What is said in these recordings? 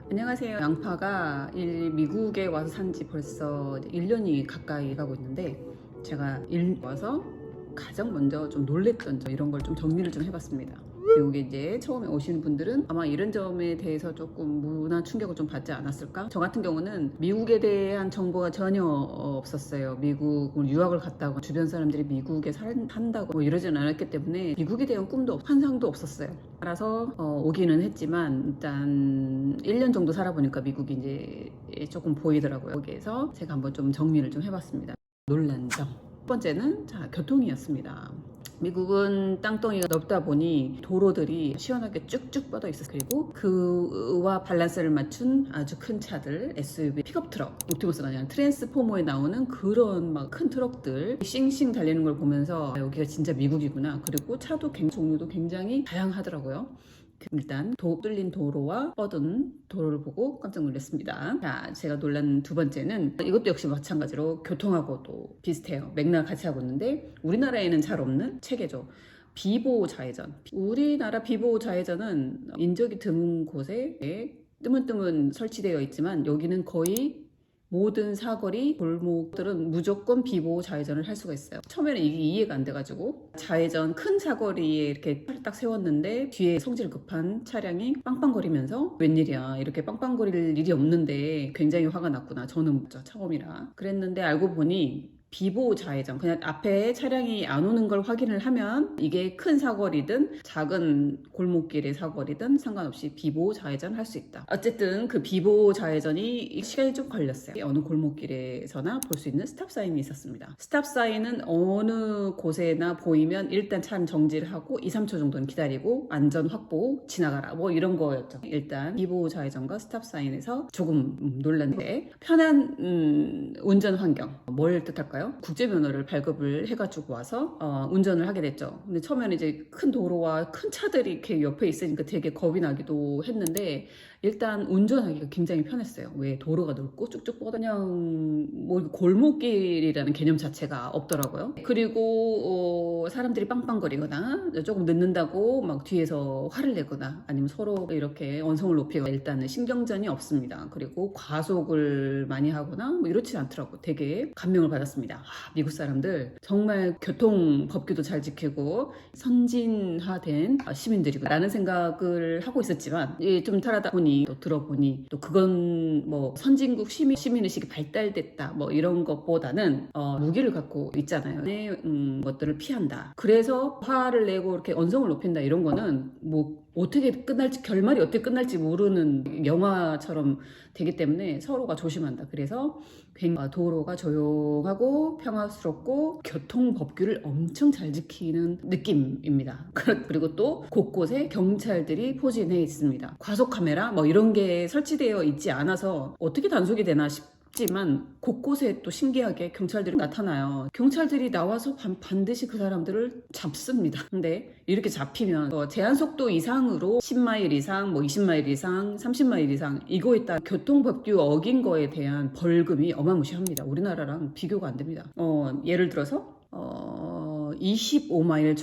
안녕하세요. 양파가 미국에 와서 산지 벌써 1년이 가까이 가고 있는데 제가 와서 가장 먼저 좀 놀랬던 점 이런 걸 좀 정리를 좀 해봤습니다. 미국에 이제 처음에 오시는 분들은 아마 이런 점에 대해서 조금 문화 충격을 좀 받지 않았을까? 저 같은 경우는 미국에 대한 정보가 전혀 없었어요. 미국을 유학을 갔다고 주변 사람들이 미국에 산다고 뭐 이러진 않았기 때문에 미국에 대한 꿈도 환상도 없었어요. 따라서 오기는 했지만 일단 1년 정도 살아보니까 미국이 이제 조금 보이더라고요. 여기에서 제가 한번 좀 정리를 좀 해봤습니다. 놀란 점. 첫 번째는 교통이었습니다. 미국은 땅덩이가 넓다 보니 도로들이 시원하게 쭉쭉 뻗어 있었어요. 그리고 그와 밸런스를 맞춘 아주 큰 차들, SUV, 픽업 트럭, 옵티머스가 아니라 트랜스포머에 나오는 그런 막 큰 트럭들 싱싱 달리는 걸 보면서 여기가 진짜 미국이구나. 그리고 차도 종류도 굉장히 다양하더라고요. 일단 뚫린 도로와 뻗은 도로를 보고 깜짝 놀랐습니다. 자, 제가 놀란 두 번째는 이것도 역시 마찬가지로 교통하고도 비슷해요. 맥락 같이 하고 있는데 우리나라에는 잘 없는 체계죠. 비보호 좌회전. 우리나라 비보호 좌회전은 인적이 드문 곳에 뜨문뜨문 설치되어 있지만 여기는 거의 모든 사거리, 골목들은 무조건 비보호 좌회전을 할 수가 있어요. 처음에는 이게 이해가 안 돼가지고 좌회전 큰 사거리에 이렇게 팔을 딱 세웠는데 뒤에 성질 급한 차량이 빵빵거리면서 웬일이야 이렇게 빵빵거릴 일이 없는데 굉장히 화가 났구나. 저는 처음이라 그랬는데 알고 보니 비보호 좌회전, 그냥 앞에 차량이 안 오는 걸 확인을 하면 이게 큰 사거리든 작은 골목길의 사거리든 상관없이 비보호 좌회전 할 수 있다. 어쨌든 그 비보호 좌회전이 시간이 좀 걸렸어요. 어느 골목길에서나 볼 수 있는 스탑 사인이 있었습니다. 스탑 사인은 어느 곳에나 보이면 일단 차는 정지를 하고 2, 3초 정도는 기다리고 안전 확보 지나가라 뭐 이런 거였죠. 일단 비보호 좌회전과 스탑 사인에서 조금 놀랐는데 편한 운전 환경 뭘 뜻할까요? 국제면허를 발급을 해가지고 와서 운전을 하게 됐죠. 근데 처음에는 이제 큰 도로와 큰 차들이 이렇게 옆에 있으니까 되게 겁이 나기도 했는데 일단 운전하기가 굉장히 편했어요. 왜 도로가 넓고 쭉쭉 뻗어 그냥 뭐 골목길이라는 개념 자체가 없더라고요. 그리고 사람들이 빵빵거리거나 조금 늦는다고 막 뒤에서 화를 내거나 아니면 서로 이렇게 언성을 높이거나 일단은 신경전이 없습니다. 그리고 과속을 많이 하거나 뭐 이렇지 않더라고요. 되게 감명을 받았습니다. 미국 사람들 정말 교통 법규도 잘 지키고 선진화된 시민들이구나 라는 생각을 하고 있었지만 좀 살아다 보니 또 들어보니 또 그건 뭐 선진국 시민의식이 발달됐다 뭐 이런 것보다는 무기를 갖고 있잖아요. 것들을 피한다. 그래서 화를 내고 이렇게 언성을 높인다 이런 거는 뭐 어떻게 끝날지 결말이 어떻게 끝날지 모르는 영화처럼 되기 때문에 서로가 조심한다. 그래서 도로가 조용하고 평화스럽고 교통 법규를 엄청 잘 지키는 느낌입니다. 그리고 또 곳곳에 경찰들이 포진해 있습니다. 과속 카메라 뭐 이런 게 설치되어 있지 않아서 어떻게 단속이 되나 싶지만 곳곳에 또 신기하게 경찰들이 나타나요. 경찰들이 나와서 반드시 그 사람들을 잡습니다. 근데 이렇게 잡히면 제한속도 이상으로 10마일 이상, 뭐 20마일 이상, 30마일 이상 이거에 따라 교통법규 어긴 거에 대한 벌금이 어마무시합니다. 우리나라랑 비교가 안 됩니다. 예를 들어서 25마일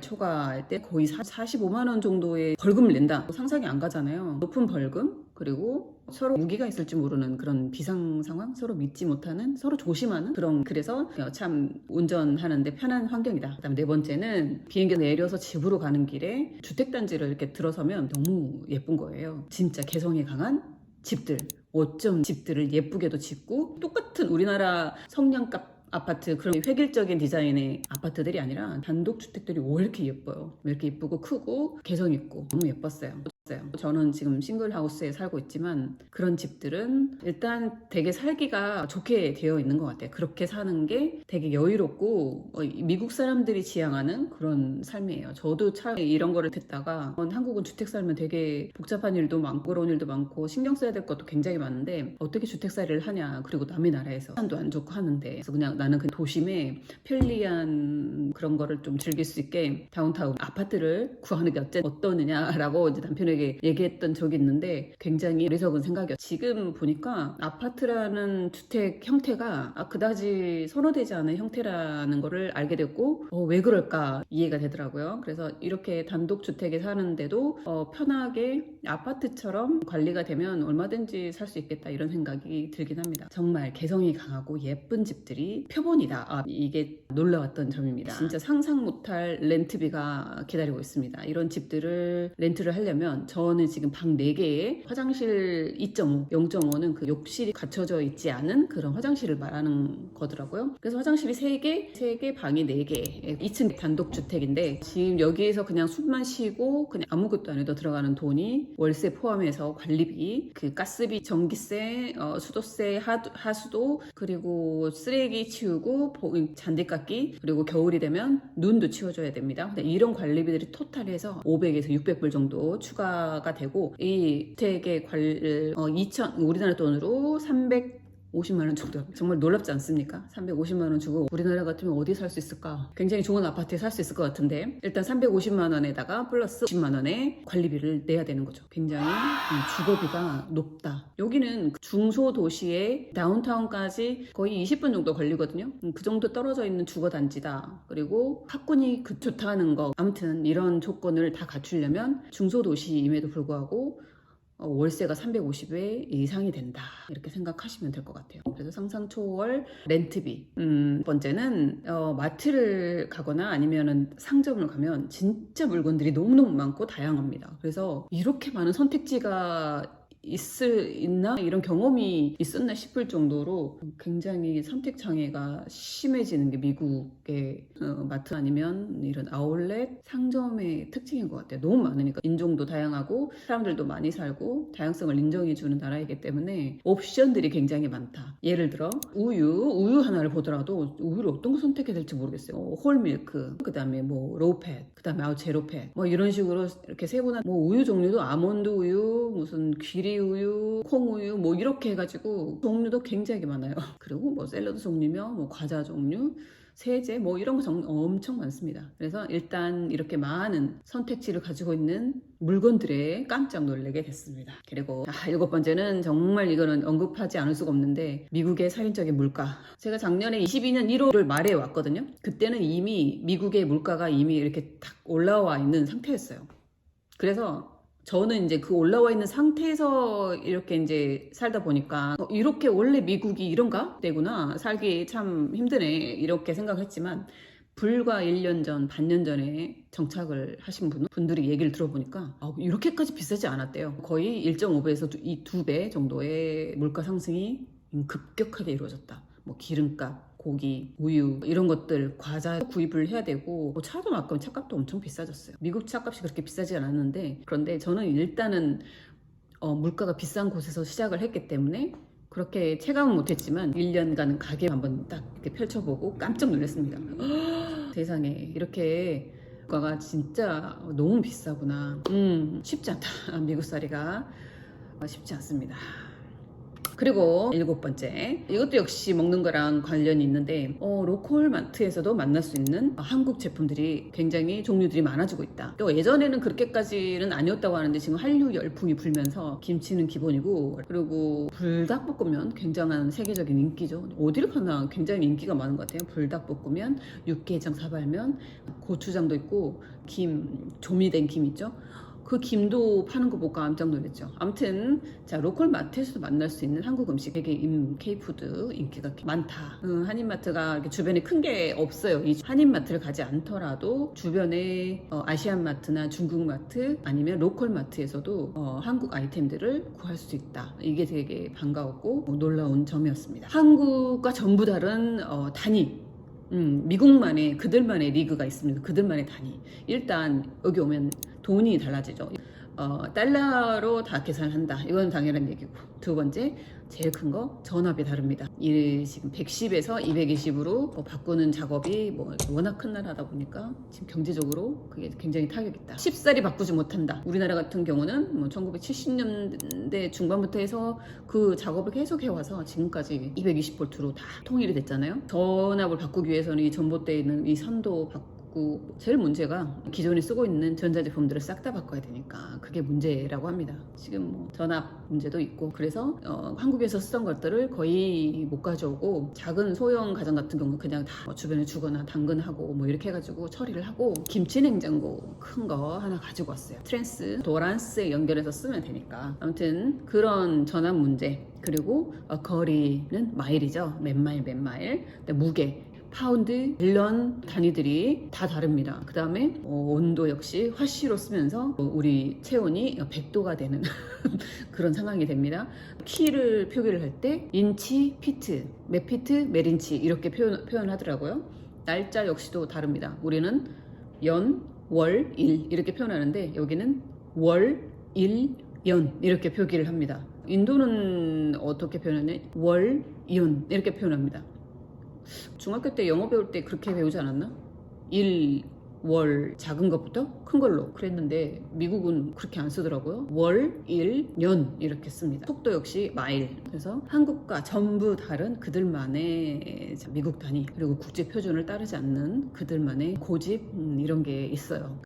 초과할 때 거의 45만 원 정도의 벌금을 낸다. 상상이 안 가잖아요. 높은 벌금 그리고 서로 무기가 있을지 모르는 그런 비상 상황, 서로 믿지 못하는, 서로 조심하는 그래서 참 운전하는데 편한 환경이다. 그다음 네 번째는 비행기 내려서 집으로 가는 길에 주택단지를 이렇게 들어서면 너무 예쁜 거예요. 진짜 개성이 강한 집들, 5점 집들을 예쁘게도 짓고 똑같은 우리나라 성냥갑 아파트 그런 획일적인 디자인의 아파트들이 아니라 단독주택들이 왜 이렇게 예뻐요. 왜 이렇게 예쁘고 크고 개성 있고 너무 예뻤어요. 저는 지금 싱글하우스에 살고 있지만 그런 집들은 일단 되게 살기가 좋게 되어 있는 것 같아요. 그렇게 사는 게 되게 여유롭고 미국 사람들이 지향하는 그런 삶이에요. 저도 이런 거를 듣다가 한국은 주택 살면 되게 복잡한 일도 많고 어려운 일도 많고 신경 써야 될 것도 굉장히 많은데 어떻게 주택살이를 하냐. 그리고 남의 나라에서 산도 안 좋고 하는데 그래서 그냥 나는 그 도심에 편리한 그런 거를 좀 즐길 수 있게 다운타운 아파트를 구하는 게 어떠느냐라고 이제 남편에게 분들에게 얘기했던 적이 있는데 굉장히 어리석은 생각이었어요. 지금 보니까 아파트라는 주택 형태가 그다지 선호되지 않은 형태라는 거를 알게 됐고 왜 그럴까 이해가 되더라고요. 그래서 이렇게 단독주택에 사는데도 편하게 아파트처럼 관리가 되면 얼마든지 살 수 있겠다 이런 생각이 들긴 합니다. 정말 개성이 강하고 예쁜 집들이 표본이다. 이게 놀라웠던 점입니다. 진짜 상상 못할 렌트비가 기다리고 있습니다. 이런 집들을 렌트를 하려면 저는 지금 방 4개에 화장실 2.5, 0.5는 그 욕실이 갖춰져 있지 않은 그런 화장실을 말하는 거더라고요. 그래서 화장실이 3개, 방이 4개, 2층 단독주택인데 지금 여기에서 그냥 숨만 쉬고 그냥 아무것도 안 해도 들어가는 돈이 월세 포함해서 관리비, 그 가스비, 전기세, 수도세, 하수도, 그리고 쓰레기 치우고 잔디 깎기, 그리고 겨울이 되면 눈도 치워줘야 됩니다. 근데 이런 관리비들이 토탈해서 500에서 600불 정도 추가가 되고 이 주택의 우리나라 돈으로 350만 원 정도. 정말 놀랍지 않습니까? 350만 원 주고 우리나라 같으면 어디 살 수 있을까? 굉장히 좋은 아파트에 살 수 있을 것 같은데 일단 350만 원에다가 플러스 10만 원의 관리비를 내야 되는 거죠. 굉장히 주거비가 높다. 여기는 중소도시의 다운타운까지 거의 20분 정도 걸리거든요. 그 정도 떨어져 있는 주거단지다. 그리고 학군이 좋다는 거. 아무튼 이런 조건을 다 갖추려면 중소도시임에도 불구하고 월세가 350에 이상이 된다 이렇게 생각하시면 될 것 같아요. 그래서 상상 초월 렌트비. 번째는 마트를 가거나 아니면은 상점을 가면 진짜 물건들이 너무너무 많고 다양합니다. 그래서 이렇게 많은 선택지가 있나? 이런 경험이 있었나 싶을 정도로 굉장히 선택 장애가 심해지는 게 미국의 마트 아니면 이런 아울렛 상점의 특징인 것 같아요. 너무 많으니까 인종도 다양하고 사람들도 많이 살고 다양성을 인정해주는 나라이기 때문에 옵션들이 굉장히 많다. 예를 들어 우유 하나를 보더라도 우유를 어떤 거 선택해야 될지 모르겠어요. 홀밀크, 그 다음에 뭐 로우팻, 그 다음에 제로팻, 뭐 이런 식으로 이렇게 세분화. 뭐 우유 종류도 아몬드 우유, 무슨 귀리 우유, 콩우유 뭐 이렇게 해가지고 종류도 굉장히 많아요. 그리고 뭐 샐러드 종류며 뭐 과자 종류, 세제 뭐 이런 거 엄청 많습니다. 그래서 일단 이렇게 많은 선택지를 가지고 있는 물건들에 깜짝 놀라게 됐습니다. 그리고 7번째는 정말 이거는 언급하지 않을 수가 없는데 미국의 살인적인 물가. 제가 작년에 22년 1월 말에 왔거든요. 그때는 이미 미국의 물가가 이미 이렇게 딱 올라와 있는 상태였어요. 그래서 저는 이제 그 올라와 있는 상태에서 이렇게 이제 살다 보니까 이렇게 원래 미국이 이런가? 되구나. 살기 참 힘드네. 이렇게 생각했지만 불과 1년 전, 반년 전에 정착을 하신 분들이 얘기를 들어보니까 이렇게까지 비싸지 않았대요. 거의 1.5배에서 2배 정도의 물가 상승이 급격하게 이루어졌다. 뭐 기름값, 고기, 우유 이런 것들, 과자 구입을 해야 되고 차도 아까운 차값도 엄청 비싸졌어요. 미국 차값이 그렇게 비싸지 않았는데 그런데 저는 일단은 물가가 비싼 곳에서 시작을 했기 때문에 그렇게 체감은 못했지만 1년간 가게 한번 딱 이렇게 펼쳐보고 깜짝 놀랐습니다. 세상에 이렇게 물가가 진짜 너무 비싸구나. 쉽지 않다. 미국살이가 쉽지 않습니다. 그리고 7번째, 이것도 역시 먹는 거랑 관련이 있는데 로컬 마트에서도 만날 수 있는 한국 제품들이 굉장히 종류들이 많아지고 있다. 또 예전에는 그렇게까지는 아니었다고 하는데 지금 한류 열풍이 불면서 김치는 기본이고, 그리고 불닭볶음면 굉장한 세계적인 인기죠. 어디를 가나 굉장히 인기가 많은 것 같아요. 불닭볶음면, 육개장, 사발면, 고추장도 있고 김, 조미된 김 있죠. 그 김도 파는 거 보고 깜짝 놀랐죠. 아무튼 자, 로컬 마트에서도 만날 수 있는 한국 음식, 되게 K푸드 인기가 많다. 한인마트가 이렇게 주변에 큰 게 없어요. 이 한인마트를 가지 않더라도 주변에 아시안 마트나 중국 마트 아니면 로컬 마트에서도 한국 아이템들을 구할 수 있다. 이게 되게 반가웠고 놀라운 점이었습니다. 한국과 전부 다른 단위, 미국만의 그들만의 리그가 있습니다. 그들만의 단위. 일단 여기 오면 돈이 달라지죠. 달러로 다 계산한다. 이건 당연한 얘기고. 두 번째, 제일 큰 거 전압이 다릅니다. 지금 110에서 220으로 바꾸는 작업이 워낙 큰 나라다 보니까 지금 경제적으로 그게 굉장히 타격이 있다. 쉽사리 바꾸지 못한다. 우리나라 같은 경우는 1970년대 중반부터 해서 그 작업을 계속 해와서 지금까지 220볼트로 다 통일이 됐잖아요. 전압을 바꾸기 위해서는 이 전봇대에 있는 이 선도 바꾸고 있고 제일 문제가 기존에 쓰고 있는 전자제품들을 싹 다 바꿔야 되니까 그게 문제라고 합니다. 지금 뭐 전압 문제도 있고 그래서 한국에서 쓰던 것들을 거의 못 가져오고 작은 소형 가정 같은 경우는 그냥 다 주변에 주거나 당근하고 뭐 이렇게 해가지고 처리를 하고 김치 냉장고 큰 거 하나 가지고 왔어요. 트랜스 도란스에 연결해서 쓰면 되니까 아무튼 그런 전압 문제 그리고 거리는 마일이죠. 몇 마일 근데 무게 파운드, 빌런 단위들이 다 다릅니다. 그 다음에 온도 역시 화씨로 쓰면서 우리 체온이 100도가 되는 그런 상황이 됩니다. 키를 표기를 할 때 인치, 피트, 몇 피트, 몇 인치 이렇게 표현하더라고요. 날짜 역시도 다릅니다. 우리는 연, 월, 일 이렇게 표현하는데 여기는 월, 일, 연 이렇게 표기를 합니다. 인도는 어떻게 표현하냐? 월, 연 이렇게 표현합니다. 중학교 때 영어 배울 때 그렇게 배우지 않았나? 일, 월 작은 것부터 큰 걸로 그랬는데 미국은 그렇게 안 쓰더라고요. 월, 일, 년 이렇게 씁니다. 속도 역시 마일. 그래서 한국과 전부 다른 그들만의 미국 단위 그리고 국제 표준을 따르지 않는 그들만의 고집 이런 게 있어요.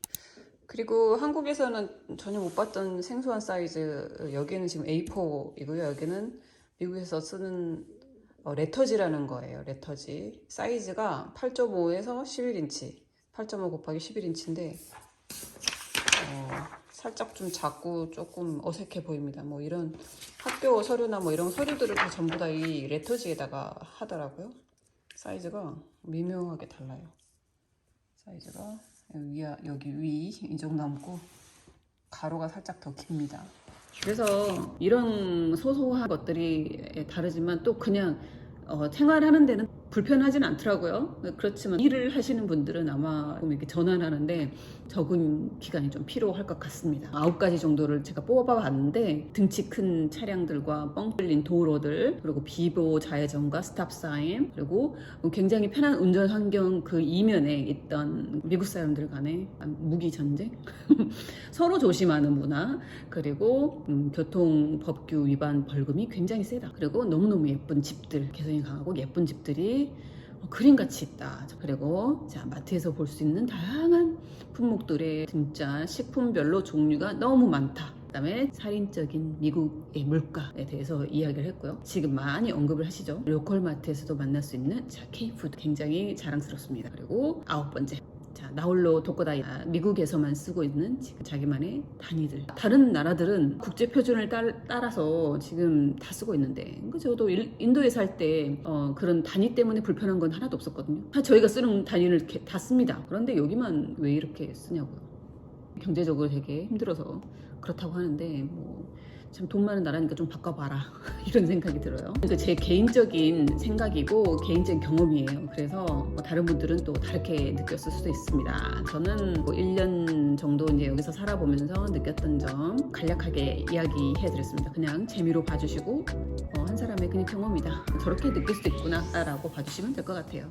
그리고 한국에서는 전혀 못 봤던 생소한 사이즈 여기는 지금 A4이고요. 여기는 미국에서 쓰는 레터지라는 거예요. 레터지 사이즈가 8.5에서 11인치 8.5 곱하기 11인치인데 살짝 좀 작고 조금 어색해 보입니다. 뭐 이런 학교 서류나 뭐 이런 서류들을 다 전부 다 이 레터지에다가 하더라고요. 사이즈가 미묘하게 달라요. 사이즈가 여기 위 이 정도 남고 가로가 살짝 더 깁니다. 그래서 이런 소소한 것들이 다르지만 또 그냥 생활하는 데는 불편하진 않더라고요. 그렇지만 일을 하시는 분들은 아마 이렇게 전환하는데 적응 기간이 좀 필요할 것 같습니다. 9가지 정도를 제가 뽑아봤는데 등치 큰 차량들과 뻥 뚫린 도로들 그리고 비보 좌회전과 스탑 사인 그리고 굉장히 편한 운전 환경 그 이면에 있던 미국 사람들 간의 무기 전쟁 서로 조심하는 문화 그리고 교통 법규 위반 벌금이 굉장히 세다. 그리고 너무너무 예쁜 집들 개성이 강하고 예쁜 집들이 그림같이 있다. 그리고 자 마트에서 볼 수 있는 다양한 품목들의 진짜 식품별로 종류가 너무 많다. 그 다음에 살인적인 미국의 물가에 대해서 이야기를 했고요. 지금 많이 언급을 하시죠. 로컬 마트에서도 만날 수 있는 자 K푸드 굉장히 자랑스럽습니다. 그리고 9번째 자 나홀로 도코다이 미국에서만 쓰고 있는 지금 자기만의 단위들 다른 나라들은 국제 표준을 따라서 지금 다 쓰고 있는데 저도 인도에 살 때 그런 단위 때문에 불편한 건 하나도 없었거든요. 저희가 쓰는 단위를 다 씁니다. 그런데 여기만 왜 이렇게 쓰냐고요. 경제적으로 되게 힘들어서 그렇다고 하는데 뭐 참 돈 많은 나라니까 좀 바꿔봐라 이런 생각이 들어요. 제 개인적인 생각이고 개인적인 경험이에요. 그래서 뭐 다른 분들은 또 다르게 느꼈을 수도 있습니다. 저는 뭐 1년 정도 이제 여기서 살아보면서 느꼈던 점 간략하게 이야기해드렸습니다. 그냥 재미로 봐주시고 한 사람의 그냥 경험이다. 저렇게 느낄 수도 있구나 라고 봐주시면 될 것 같아요.